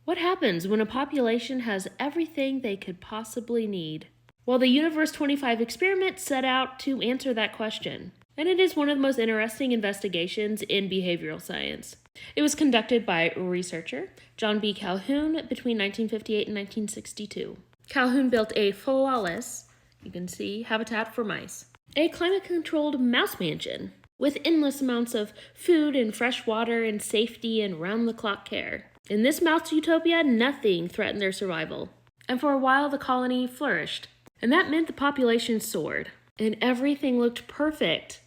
What happens when a population has everything they could possibly need? Well, the Universe 25 experiment set out to answer that question, and it is one of the most interesting investigations in behavioral science. It was conducted by researcher John B. Calhoun between 1958 and 1962. Calhoun built a flawless, you can see, habitat for mice, a climate-controlled mouse mansion with endless amounts of food and fresh water and safety and round-the-clock care. In this mouse utopia, nothing threatened their survival. And for a while, the colony flourished. And that meant the population soared. And everything looked perfect.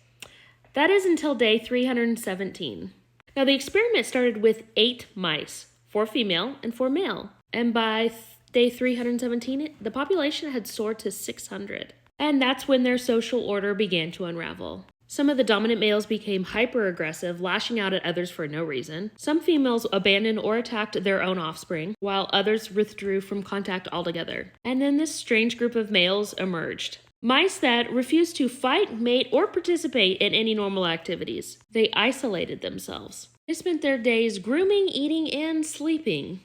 That is until day 317. Now, the experiment started with 8 mice, 4 female and 4 male. And by day 317, the population had soared to 600. And that's when their social order began to unravel. Some of the dominant males became hyper-aggressive, lashing out at others for no reason. Some females abandoned or attacked their own offspring, while others withdrew from contact altogether. And then this strange group of males emerged. Mice that refused to fight, mate, or participate in any normal activities. They isolated themselves. They spent their days grooming, eating, and sleeping.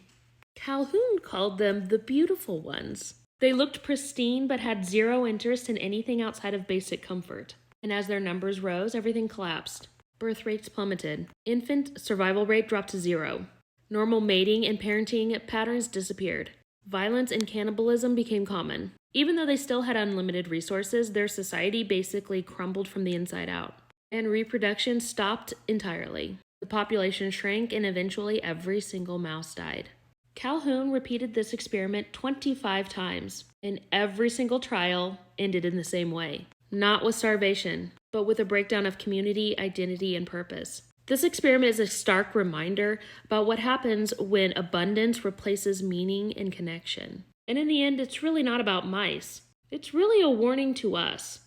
Calhoun called them the beautiful ones. They looked pristine but had zero interest in anything outside of basic comfort. And as their numbers rose, everything collapsed. Birth rates plummeted. Infant survival rate dropped to 0. Normal mating and parenting patterns disappeared. Violence and cannibalism became common. Even though they still had unlimited resources, their society basically crumbled from the inside out. And reproduction stopped entirely. The population shrank, and eventually every single mouse died. Calhoun repeated this experiment 25 times, and every single trial ended in the same way. Not with starvation, but with a breakdown of community, identity, and purpose. This experiment is a stark reminder about what happens when abundance replaces meaning and connection. And in the end, it's really not about mice. It's really a warning to us.